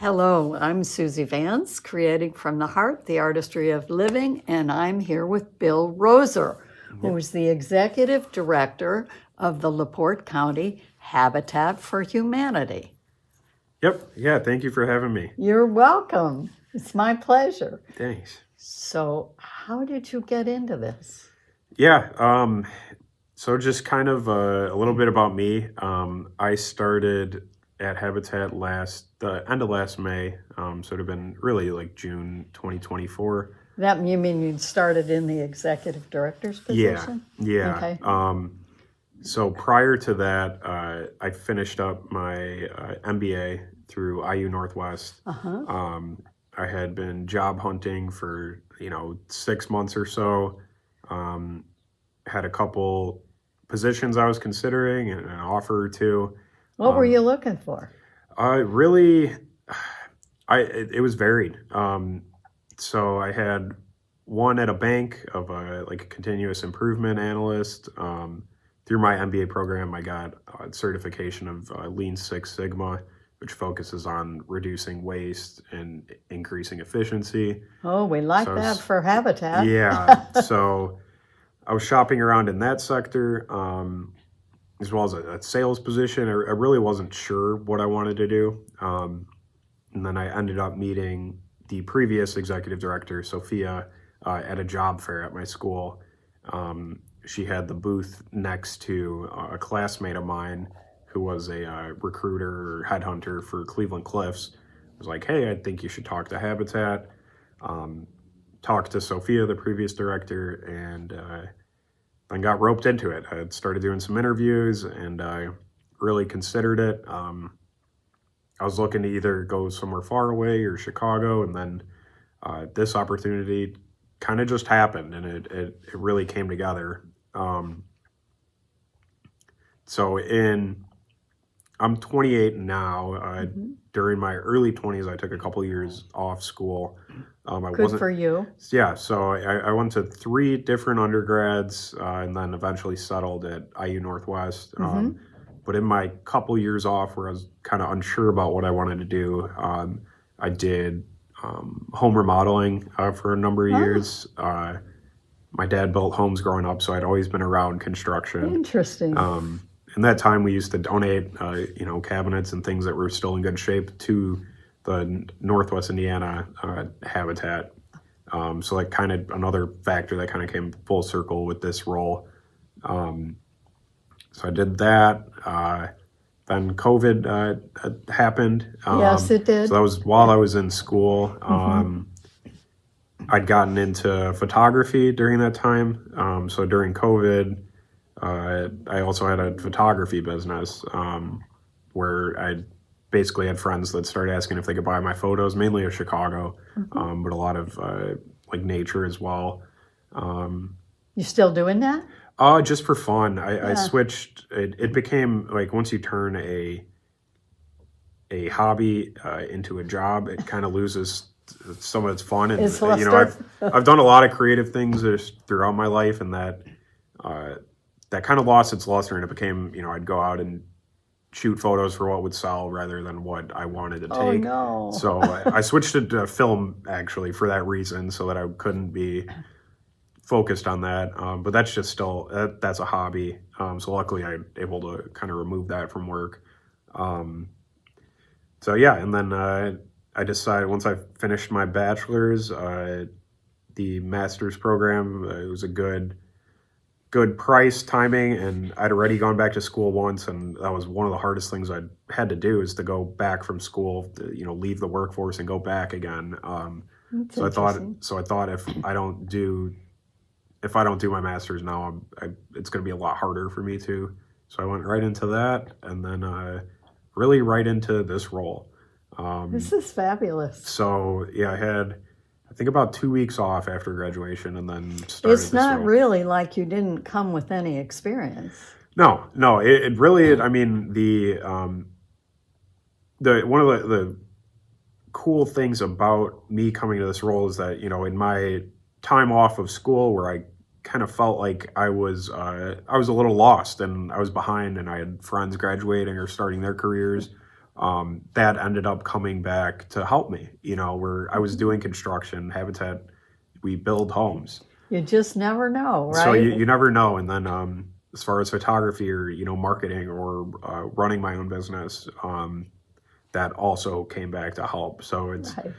Hello, I'm Suzy Vance, creating from the heart the Artistry of Living, and I'm here with Bill Roser, who is the executive director of the LaPorte County Habitat for Humanity. Yep. Yeah. Thank you for having me. You're welcome. It's my pleasure. Thanks. So, how did you get into this? Yeah. So just kind of a little bit about me. I started at Habitat the end of last May. So it'd have been really like June 2024. That you mean you started in the executive director's position? Yeah. Okay. So prior to that, I finished up my MBA through IU Northwest. I had been job hunting for 6 months or so. Had a couple positions I was considering and an offer or two. What were you looking for? Really, it was varied. So I had one at a bank of a continuous improvement analyst. Through my MBA program, I got a certification of Lean Six Sigma, which focuses on reducing waste and increasing efficiency. Oh, we like that for Habitat. Yeah. So I was shopping around in that sector, as well as a sales position. I really wasn't sure what I wanted to do. And then I ended up meeting the previous executive director, Sophia, at a job fair at my school. She had the booth next to a classmate of mine who was a recruiter or headhunter for Cleveland Cliffs. I was like, hey, I think you should talk to Habitat. Talked to Sophia, the previous director, and then got roped into it. I started doing some interviews and I really considered it. I was looking to either go somewhere far away or Chicago, and then this opportunity kind of just happened, and it really came together. I'm 28 now. During my early 20s, I took a couple years off school. Good for you. Yeah, so I went to 3 different undergrads and then eventually settled at IU Northwest. But in my couple years off where I was kind of unsure about what I wanted to do, I did home remodeling for a number of years. My dad built homes growing up, so I'd always been around construction. Interesting. In that time, we used to donate, cabinets and things that were still in good shape to the Northwest Indiana Habitat. So like kind of another factor that kind of came full circle with this role. So I did that. Then COVID happened. Yes, it did. So that was while I was in school. I'd gotten into photography during that time. So during COVID, I also had a photography business where I basically had friends that started asking if they could buy my photos, mainly of Chicago, but a lot of nature as well. You still doing that? Just for fun. I switched. It became like once you turn a hobby into a job, it kind of loses some of its fun. And It's luster. I've done a lot of creative things throughout my life, and that kind of lost its luster, and it became I'd go out and shoot photos for what would sell rather than what I wanted to take. Oh no! So I switched to film actually for that reason, so that I couldn't be focused on that. But that's just still that's a hobby. So luckily I'm able to kind of remove that from work. So yeah, and then I decided once I finished my bachelor's, the master's program, it was a good price, timing, and I'd already gone back to school once, and that was one of the hardest things I had to do, is to go back from school, leave the workforce and go back again. So I thought if I don't do my master's now, it's going to be a lot harder for me to. So I went right into that, and then really right into this role. This is fabulous. So yeah, I had, I think, about 2 weeks off after graduation, and then started. It's not really like you didn't come with any experience. No, it really. I mean, the one of the cool things about me coming to this role is that in my time off of school, where I kind of felt like I was a little lost and I was behind, and I had friends graduating or starting their careers. that ended up coming back to help me. Where I was doing construction, Habitat, we build homes. You just never know, right? So you never know. And then as far as photography or, marketing or running my own business, that also came back to help. So it's, Right.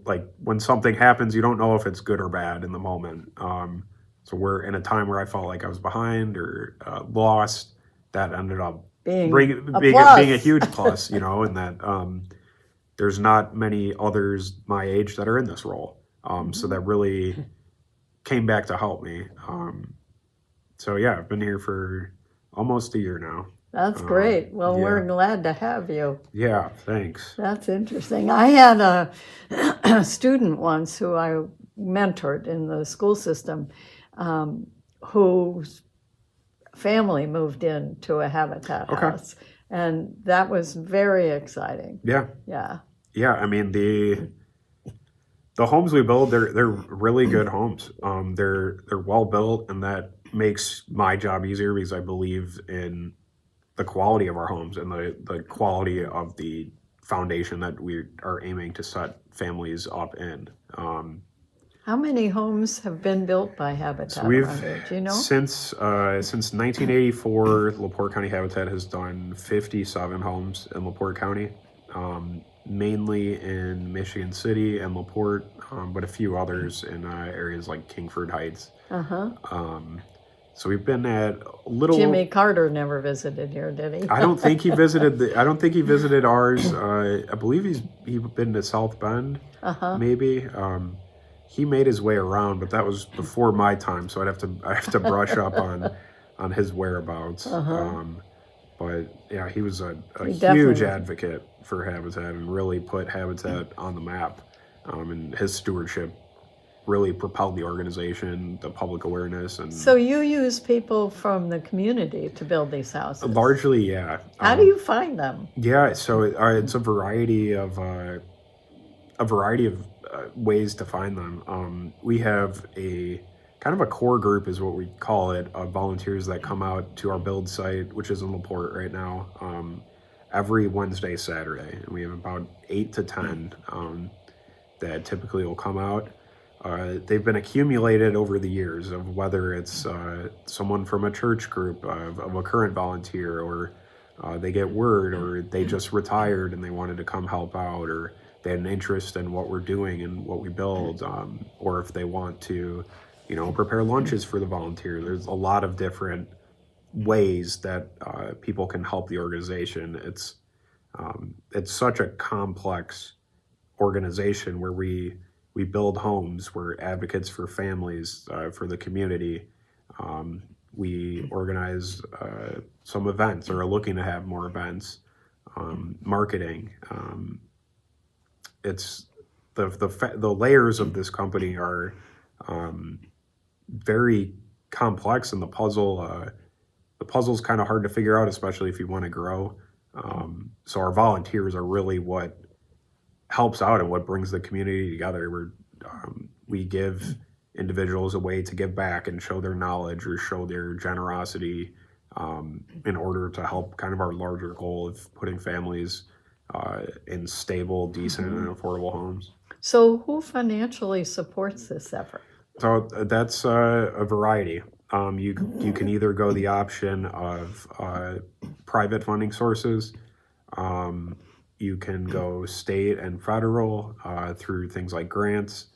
like when something happens, you don't know if it's good or bad in the moment. So we're in a time where I felt like I was behind or lost. That ended up Being being a being plus. a huge plus, and that there's not many others my age that are in this role. So that really came back to help me. So yeah, I've been here for almost a year now. That's great. Well, yeah. we're glad to have you. Yeah, thanks. That's interesting. I had a student once who I mentored in the school system, whose family moved into a Habitat house, and that was very exciting. Yeah. Yeah. Yeah, I mean the homes we build, they're really good homes. They're well built, and that makes my job easier because I believe in the quality of our homes and the quality of the foundation that we are aiming to set families up in. How many homes have been built by Habitat So we've around here? Do you know? since 1984, LaPorte County Habitat has done 57 homes in LaPorte County, mainly in Michigan City and LaPorte, but a few others in areas like Kingford Heights. So we've been at a little. Jimmy Carter never visited here, did he? I don't think he visited I don't think he visited ours. I believe he's been to South Bend, maybe. He made his way around, but that was before my time, so I have to brush up on his whereabouts. But yeah, he was a huge advocate for Habitat and really put Habitat on the map. And his stewardship really propelled the organization, the public awareness, and So you use people from the community to build these houses? largely, yeah. How do you find them? Yeah, so it's a variety of ways to find them. We have a kind of a core group, is what we call it, of volunteers that come out to our build site, which is in LaPorte right now, every Wednesday, Saturday, and we have about 8 to 10 that typically will come out. They've been accumulated over the years of whether it's someone from a church group of a current volunteer, or they get word, or they just retired and they wanted to come help out, or they had an interest in what we're doing and what we build, or if they want to, prepare lunches for the volunteer. There's a lot of different ways that people can help the organization. It's such a complex organization where we build homes. We're advocates for families, for the community. We organize some events, or are looking to have more events, marketing. It's the layers of this company are very complex, and the puzzle's kind of hard to figure out, especially if you want to grow. So our volunteers are really what helps out and what brings the community together. We give individuals a way to give back and show their knowledge or show their generosity, in order to help kind of our larger goal of putting families in stable, decent, and affordable homes. So who financially supports this effort? So that's a variety. You can either go the option of private funding sources. You can go state and federal through things like grants.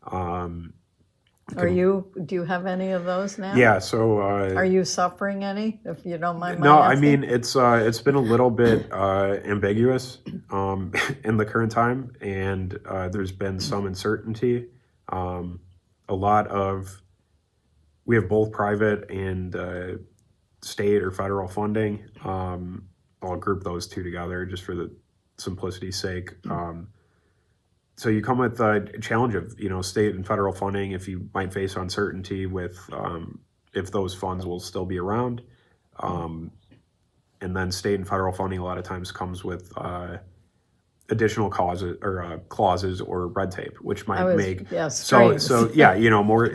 Do you have any of those now? Yeah. So are you suffering any, if you don't mind my no, asking? I mean it's been a little bit ambiguous in the current time, and there's been some uncertainty. We have both private and state or federal funding. I'll group those two together just for the simplicity's sake. So you come with a challenge of, state and federal funding, if you might face uncertainty with if those funds will still be around. And then state and federal funding a lot of times comes with additional clauses or red tape, which might make strings. so yeah,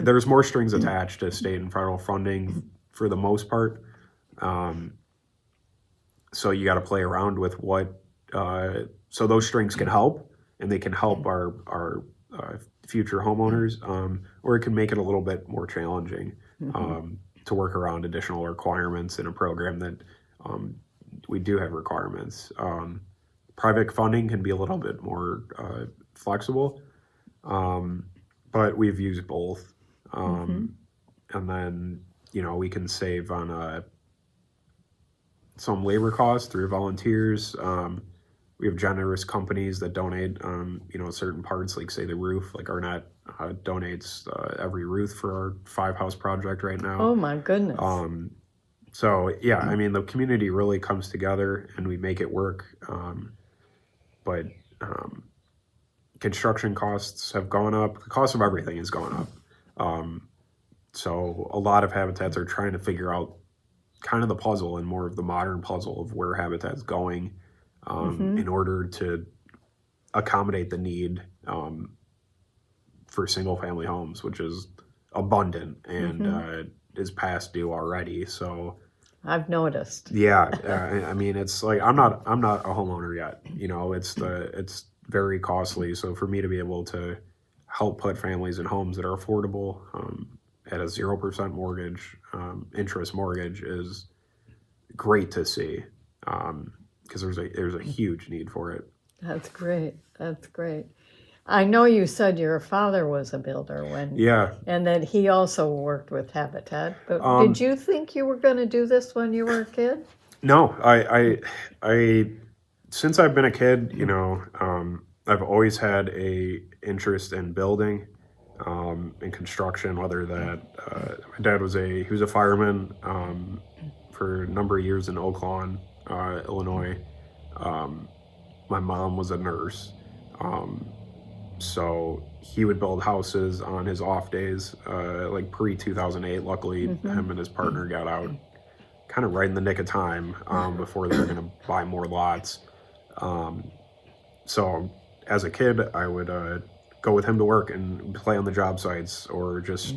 there's more strings attached to state and federal funding for the most part. So you got to play around with what so those strings can help, and they can help our future homeowners, or it can make it a little bit more challenging to work around additional requirements in a program that we do have requirements. Private funding can be a little bit more flexible, but we've used both. And then, we can save on some labor costs through volunteers. We have generous companies that donate, certain parts, like say the roof, like Arnett donates every roof for our 5-house project right now. Oh my goodness. So yeah, I mean, the community really comes together and we make it work. But construction costs have gone up. The cost of everything has gone up. So a lot of habitats are trying to figure out kind of the puzzle and more of the modern puzzle of where habitat's going in order to accommodate the need for single family homes, which is abundant and is past due already. So I've noticed. yeah, I mean, it's like I'm not a homeowner yet. It's very costly. So for me to be able to help put families in homes that are affordable at a 0% mortgage, interest mortgage, is great to see, because there's a huge need for it. That's great. That's great. I know you said your father was a builder and that he also worked with Habitat, but did you think you were going to do this when you were a kid? No, I since I've been a kid, I've always had a interest in building, in construction, whether that, my dad was he was a fireman, for a number of years in Oak Lawn, Illinois. My mom was a nurse. So he would build houses on his off days, like pre-2008. Luckily, him and his partner got out kind of right in the nick of time before they were going to buy more lots. So as a kid, I would go with him to work and play on the job sites, or just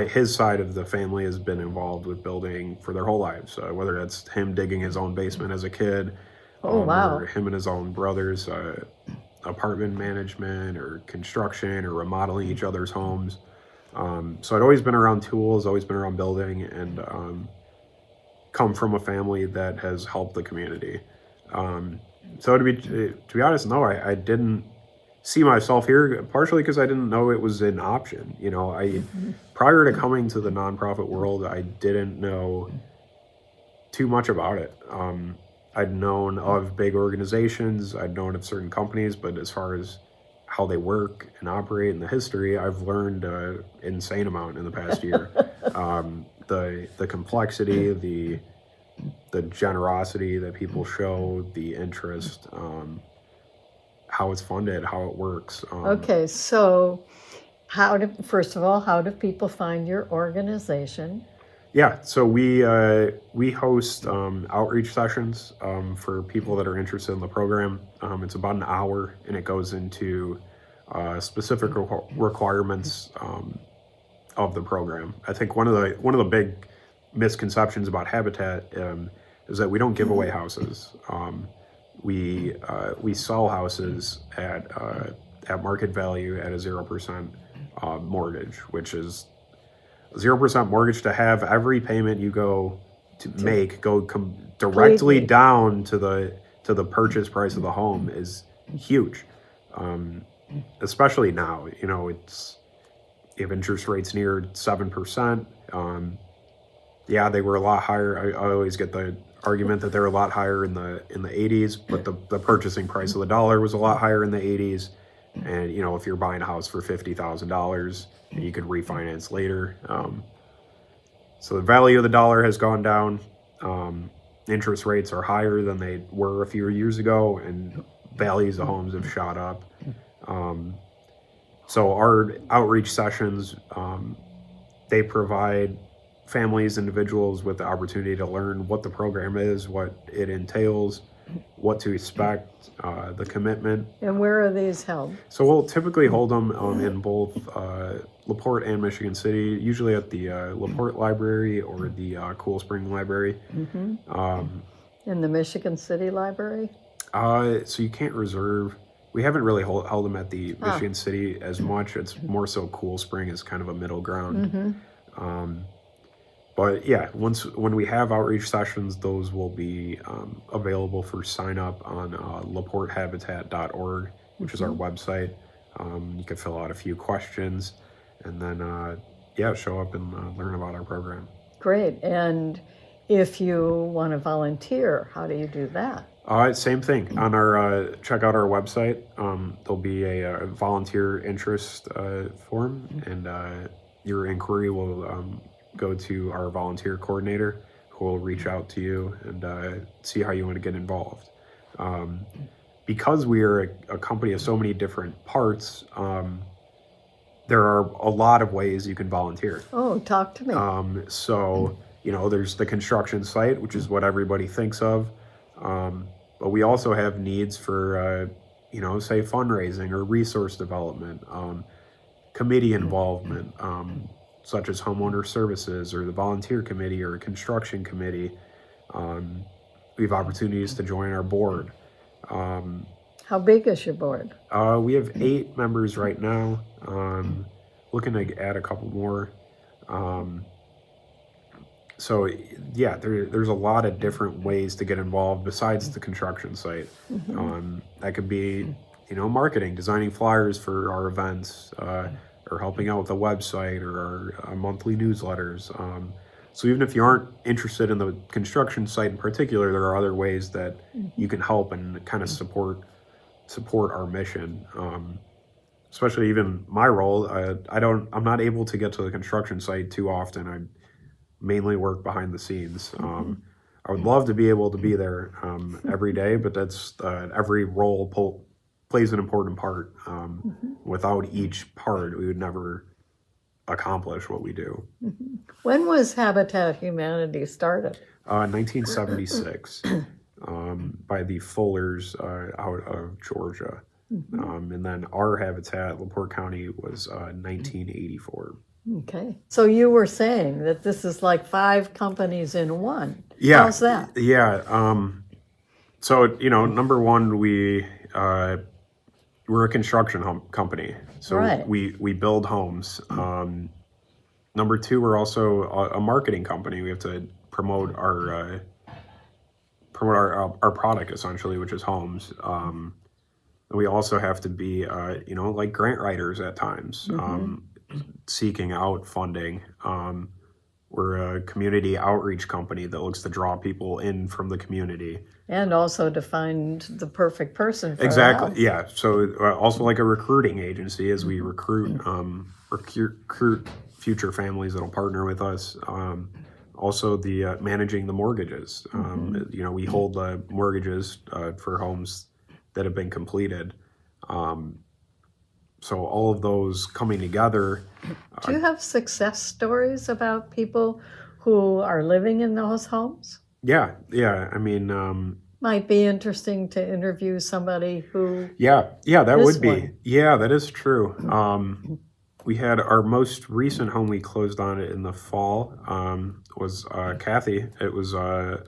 his side of the family has been involved with building for their whole lives, whether it's him digging his own basement as a kid, or him and his own brothers, apartment management or construction or remodeling each other's homes. So I'd always been around tools, always been around building, and come from a family that has helped the community. So to be honest, no, I didn't see myself here, partially because I didn't know it was an option. Prior to coming to the nonprofit world, I didn't know too much about it. I'd known of big organizations, I'd known of certain companies, but as far as how they work and operate in the history, I've learned an insane amount in the past year. The complexity, the generosity that people show, the interest, how it's funded, how it works. Okay, so first of all, how do people find your organization? Yeah, so we host outreach sessions for people that are interested in the program. It's about an hour, and it goes into specific requirements of the program. I think one of the big misconceptions about Habitat is that we don't give away houses. We sell houses at market value at a 0% mortgage, which is 0% mortgage to have every payment you go to make go directly down to the purchase price of the home is huge, especially now. If interest rates near 7%. Yeah, they were a lot higher. I always get the argument that they're a lot higher in the 80s, but the purchasing price of the dollar was a lot higher in the 80s. And if you're buying a house for $50,000, you could refinance later. So the value of the dollar has gone down. Interest rates are higher than they were a few years ago, and values of homes have shot up. So our outreach sessions, they provide families, individuals with the opportunity to learn what the program is, what it entails, what to expect, the commitment. And where are these held? So we'll typically hold them in both LaPorte and Michigan City, usually at the LaPorte Library or the Cool Spring Library. In the Michigan City Library? So you can't reserve. We haven't really held them at the Ah. Michigan City as much. It's more so Cool Spring is kind of a middle ground. Mm-hmm. But yeah, when we have outreach sessions, those will be available for sign up on laportehabitat.org, which is our website. You can fill out a few questions, and then show up and learn about our program. Great. And if you want to volunteer, how do you do that? Same thing. On our check out our website. There'll be a volunteer interest form, and your inquiry will go to our volunteer coordinator, who will reach out to you and see how you want to get involved. Because we are a company of so many different parts, there are a lot of ways you can volunteer. Oh, talk to me. So, there's the construction site, which is what everybody thinks of. But we also have needs for, say fundraising or resource development, committee involvement, such as homeowner services or the volunteer committee or a construction committee. We have opportunities to join our board. How big is your board? We have 8 members right now. Looking to add a couple more. So yeah, there's a lot of different ways to get involved besides the construction site. That could be, marketing, designing flyers for our events, or helping out with the website or our monthly newsletters. So even if you aren't interested in the construction site in particular, there are other ways that you can help and kind of support our mission. Especially even my role, I'm not able to get to the construction site too often. I mainly work behind the scenes. I would love to be able to be there every day, but that's every role plays an important part. Without each part, we would never accomplish what we do. When was Habitat Humanity started? 1976, by the Fullers out of Georgia. And then our habitat, LaPorte County, was 1984. Okay. So you were saying that this is like 5 companies in one. Yeah. How's that? Yeah. So, number one, we're a construction company. So Right. we build homes. Number two, we're also a marketing company. We have to promote our product essentially, which is homes. We also have to be, like grant writers at times, seeking out funding. We're a community outreach company that looks to draw people in from the community. And also to find the perfect person for Exactly. a house. Yeah. So also like a recruiting agency as we recruit future families that'll partner with us. Also the managing the mortgages. We hold the mortgages for homes that have been completed. So all of those coming together. Do you have success stories about people who are living in those homes? Yeah. I mean, Might be interesting to interview somebody who. yeah, that This would be. one. Yeah, that is true. We had our most recent home we closed on it in the fall. Was Kathy. It was a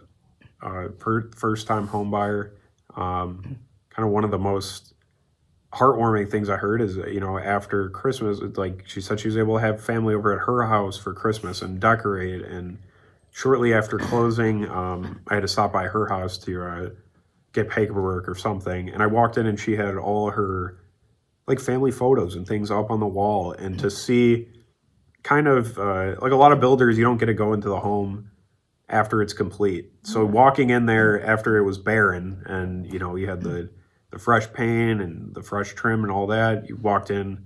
first time home buyer. Kind of one of the most heartwarming things I heard is, after Christmas, it's like she said she was able to have family over at her house for Christmas and decorate. And shortly after closing, I had to stop by her house to get paperwork or something. And I walked in and she had all her like family photos and things up on the wall. And to see kind of like a lot of builders, you don't get to go into the home after it's complete. So walking in there after it was barren and, you had the fresh paint and the fresh trim and all that, you walked in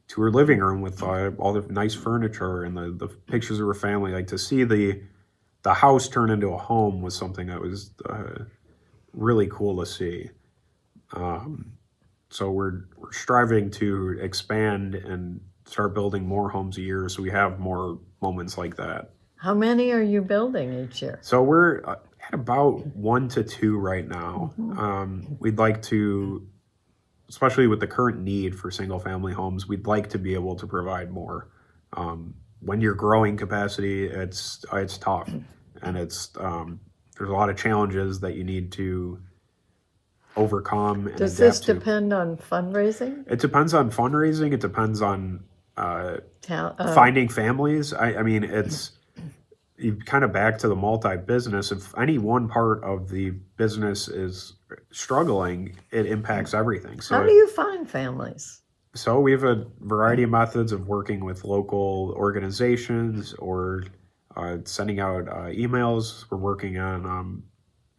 to her living room with all the nice furniture and the pictures of her family. Like to see the house turn into a home was something that was really cool to see. So we're striving to expand and start building more homes a year so we have more moments like that. How many are you building each year? So we're at about 1 to 2 right now. We'd like to, especially with the current need for single family homes, we'd like to be able to provide more. When you're growing capacity, it's tough, and there's a lot of challenges that you need to overcome and Does this adapt to. depend on fundraising? It depends on fundraising. It depends on finding families. I mean, it's you kind of back to the multi-business. If any one part of the business is struggling, it impacts everything. How do you find families? So we have a variety of methods of working with local organizations or sending out emails. We're working on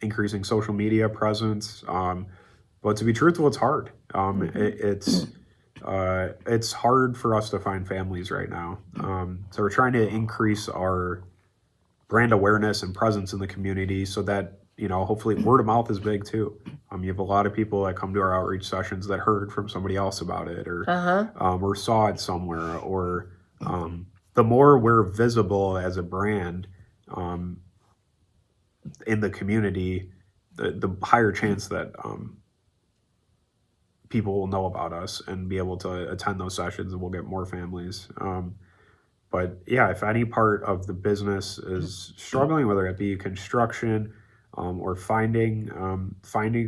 increasing social media presence. But to be truthful, it's hard. It's hard for us to find families right now. So we're trying to increase our brand awareness and presence in the community so that, hopefully word of mouth is big too. You have a lot of people that come to our outreach sessions that heard from somebody else about it or saw it somewhere, or the more we're visible as a brand in the community, the higher chance that people will know about us and be able to attend those sessions, and we'll get more families. But yeah, if any part of the business is struggling, whether it be construction or finding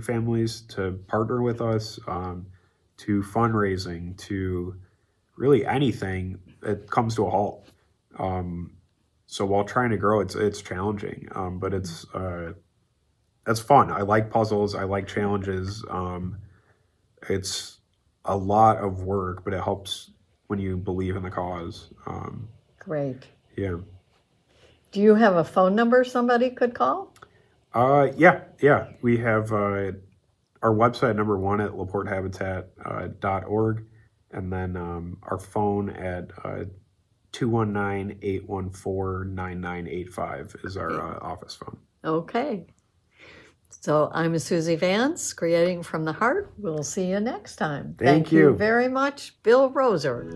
families to partner with us, to fundraising, to really anything, it comes to a halt. So while trying to grow, it's challenging, but it's fun. I like puzzles. I like challenges. It's a lot of work, but it helps when you believe in the cause. Great. Yeah. Do you have a phone number somebody could call? Yeah. We have our website, number one, at laportehabitat.org, and then our phone at 219-814-9985 is our office phone. Okay. So I'm Suzy Vance, Creating from the Heart. We'll see you next time. Thank you very much, Bill Roser.